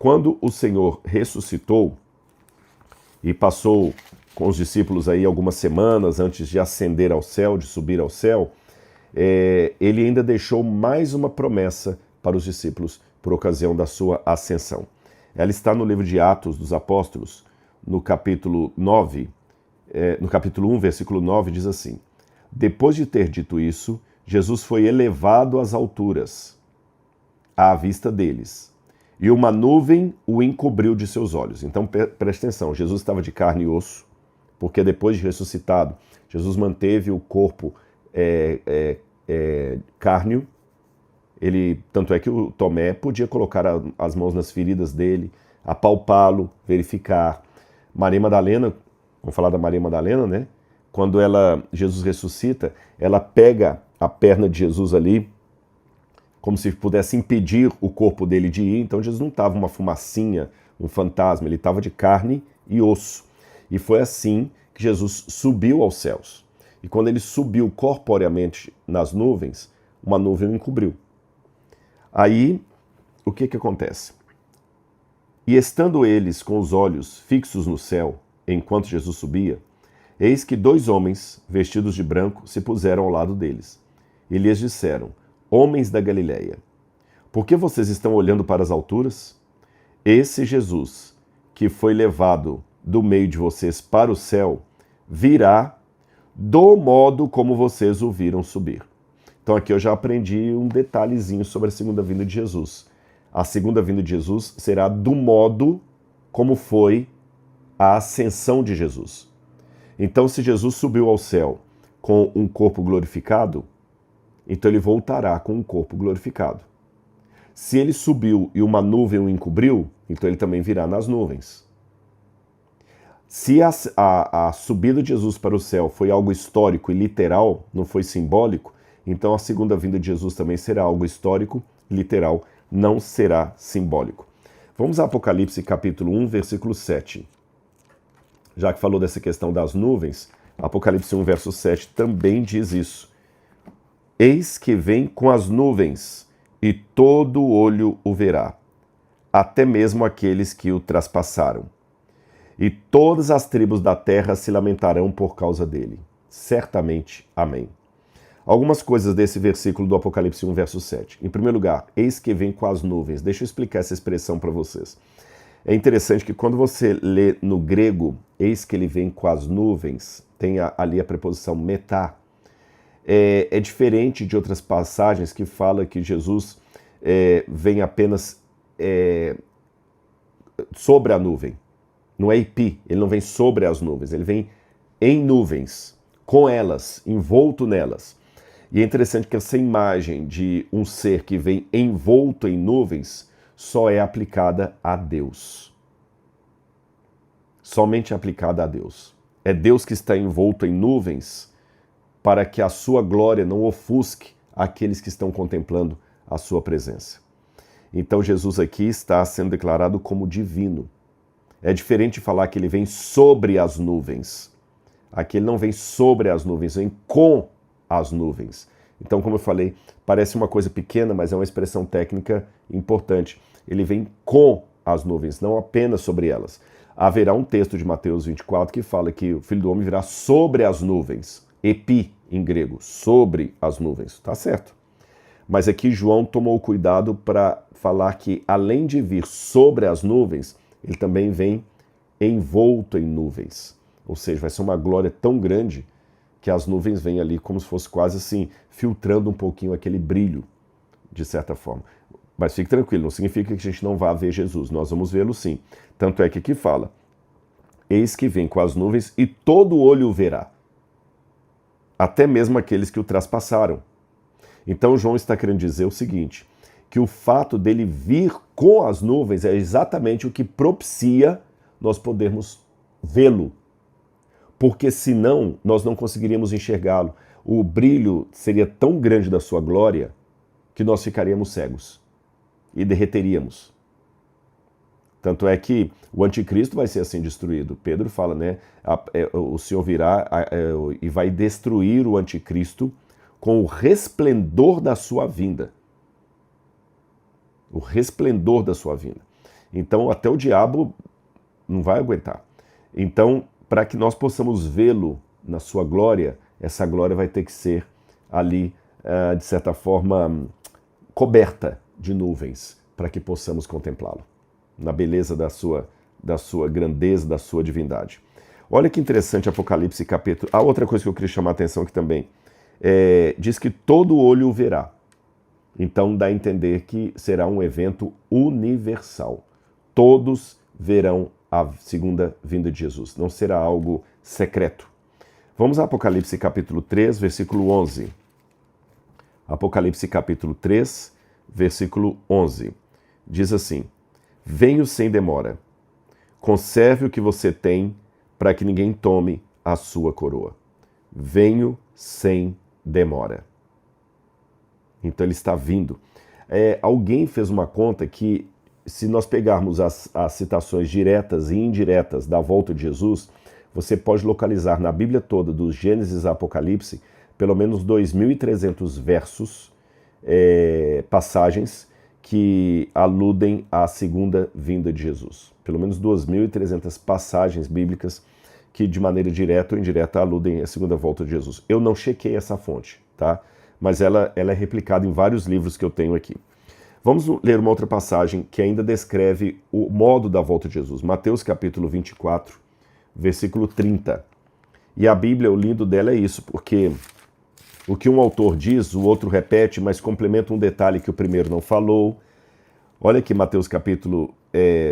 Quando o Senhor ressuscitou e passou com os discípulos aí algumas semanas antes de ascender ao céu, de subir ao céu, ele ainda deixou mais uma promessa para os discípulos por ocasião da sua ascensão. Ela está no livro de Atos dos Apóstolos, no capítulo 9, no capítulo 1, versículo 9, diz assim: depois de ter dito isso, Jesus foi elevado às alturas, à vista deles, e uma nuvem o encobriu de seus olhos. Então preste atenção, Jesus estava de carne e osso, porque depois de ressuscitado, Jesus manteve o corpo cárneo. Tanto é que o Tomé podia colocar as mãos nas feridas dele, apalpá-lo, verificar. Maria Madalena, vamos falar da Maria Madalena, né? Quando Jesus ressuscita, ela pega a perna de Jesus ali, como se pudesse impedir o corpo dele de ir. Então Jesus não estava uma fumacinha, um fantasma, ele estava de carne e osso. E foi assim que Jesus subiu aos céus. E quando ele subiu corporeamente nas nuvens, uma nuvem o encobriu. Aí, o que acontece? E estando eles com os olhos fixos no céu, enquanto Jesus subia, eis que 2 homens, vestidos de branco, se puseram ao lado deles. E lhes disseram: homens da Galileia, por que vocês estão olhando para as alturas? Esse Jesus, que foi levado do meio de vocês para o céu, virá do modo como vocês o viram subir. Então aqui eu já aprendi um detalhezinho sobre a segunda vinda de Jesus. A segunda vinda de Jesus será do modo como foi a ascensão de Jesus. Então, se Jesus subiu ao céu com um corpo glorificado, então ele voltará com um corpo glorificado. Se ele subiu e uma nuvem o encobriu, então ele também virá nas nuvens. Se a subida de Jesus para o céu foi algo histórico e literal, não foi simbólico, então a segunda vinda de Jesus também será algo histórico, literal, não será simbólico. Vamos a Apocalipse capítulo 1, versículo 7. Já que falou dessa questão das nuvens, Apocalipse 1, verso 7 também diz isso. Eis que vem com as nuvens, e todo olho o verá, até mesmo aqueles que o traspassaram. E todas as tribos da terra se lamentarão por causa dele. Certamente. Amém. Algumas coisas desse versículo do Apocalipse 1, verso 7. Em primeiro lugar, eis que vem com as nuvens. Deixa eu explicar essa expressão para vocês. É interessante que quando você lê no grego, eis que ele vem com as nuvens, tem ali a preposição metá. É diferente de outras passagens que fala que Jesus vem apenas sobre a nuvem. Não é epi, ele não vem sobre as nuvens, ele vem em nuvens, com elas, envolto nelas. E é interessante que essa imagem de um ser que vem envolto em nuvens só é aplicada a Deus. Somente aplicada a Deus. É Deus que está envolto em nuvens para que a sua glória não ofusque aqueles que estão contemplando a sua presença. Então Jesus aqui está sendo declarado como divino. É diferente de falar que ele vem sobre as nuvens. Aqui ele não vem sobre as nuvens, vem com as nuvens. Então, como eu falei, parece uma coisa pequena, mas é uma expressão técnica importante. Ele vem com as nuvens, não apenas sobre elas. Haverá um texto de Mateus 24 que fala que o Filho do Homem virá sobre as nuvens. Epi, em grego, sobre as nuvens. Tá certo. Mas aqui João tomou cuidado para falar que, além de vir sobre as nuvens, ele também vem envolto em nuvens. Ou seja, vai ser uma glória tão grande que as nuvens vêm ali como se fosse quase assim, filtrando um pouquinho aquele brilho, de certa forma. Mas fique tranquilo, não significa que a gente não vá ver Jesus, nós vamos vê-lo sim. Tanto é que aqui fala, eis que vem com as nuvens e todo olho o verá, até mesmo aqueles que o traspassaram. Então João está querendo dizer o seguinte, que o fato dele vir com as nuvens é exatamente o que propicia nós podermos vê-lo. Porque senão nós não conseguiríamos enxergá-lo. O brilho seria tão grande da sua glória que nós ficaríamos cegos e derreteríamos. Tanto é que o anticristo vai ser assim destruído. Pedro fala, né? O Senhor virá e vai destruir o anticristo com o resplendor da sua vinda. O resplendor da sua vinda. Então até o diabo não vai aguentar. Então, para que nós possamos vê-lo na sua glória, essa glória vai ter que ser ali, de certa forma, coberta de nuvens, para que possamos contemplá-lo, na beleza da sua grandeza, da sua divindade. Olha que interessante Apocalipse capítulo... outra coisa que eu queria chamar a atenção aqui também, diz que todo olho o verá. Então dá a entender que será um evento universal. Todos verão a segunda vinda de Jesus. Não será algo secreto. Vamos a Apocalipse capítulo 3, versículo 11. Apocalipse capítulo 3, versículo 11. Diz assim: venho sem demora. Conserve o que você tem, para que ninguém tome a sua coroa. Venho sem demora. Então ele está vindo. Alguém fez uma conta que, se nós pegarmos as citações diretas e indiretas da volta de Jesus, você pode localizar na Bíblia toda, do Gênesis a Apocalipse, pelo menos 2.300 versos, passagens que aludem à segunda vinda de Jesus. Pelo menos 2.300 passagens bíblicas que, de maneira direta ou indireta, aludem à segunda volta de Jesus. Eu não chequei essa fonte, tá? Mas ela é replicada em vários livros que eu tenho aqui. Vamos ler uma outra passagem que ainda descreve o modo da volta de Jesus. Mateus capítulo 24, versículo 30. E a Bíblia, o lindo dela é isso, porque o que um autor diz, o outro repete, mas complementa um detalhe que o primeiro não falou. Olha aqui Mateus capítulo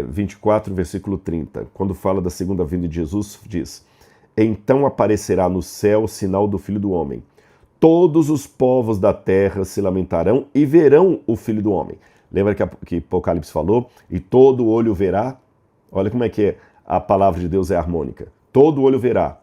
24, versículo 30. Quando fala da segunda vinda de Jesus, diz: então aparecerá no céu o sinal do Filho do Homem. Todos os povos da terra se lamentarão e verão o Filho do Homem. Lembra que Apocalipse falou? E todo olho verá. Olha como é que a palavra de Deus é harmônica. Todo olho verá.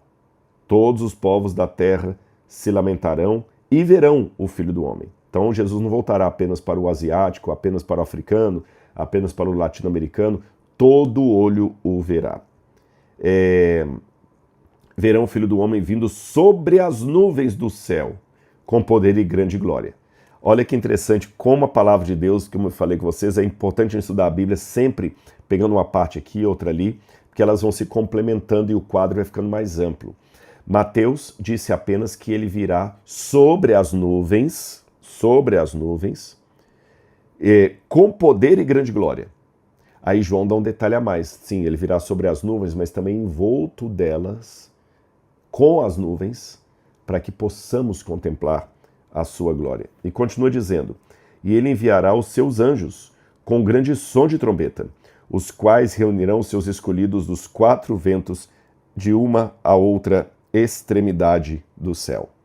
Todos os povos da terra se lamentarão e verão o Filho do Homem. Então Jesus não voltará apenas para o asiático, apenas para o africano, apenas para o latino-americano. Todo olho o verá. Verão o Filho do Homem vindo sobre as nuvens do céu, com poder e grande glória. Olha que interessante como a palavra de Deus, como eu falei com vocês, é importante estudar a Bíblia sempre pegando uma parte aqui e outra ali, porque elas vão se complementando e o quadro vai ficando mais amplo. Mateus disse apenas que ele virá sobre as nuvens, com poder e grande glória. Aí João dá um detalhe a mais. Sim, ele virá sobre as nuvens, mas também envolto delas, com as nuvens, para que possamos contemplar a sua glória. E continua dizendo: e ele enviará os seus anjos com grande som de trombeta, os quais reunirão os seus escolhidos dos quatro ventos, de uma a outra extremidade do céu.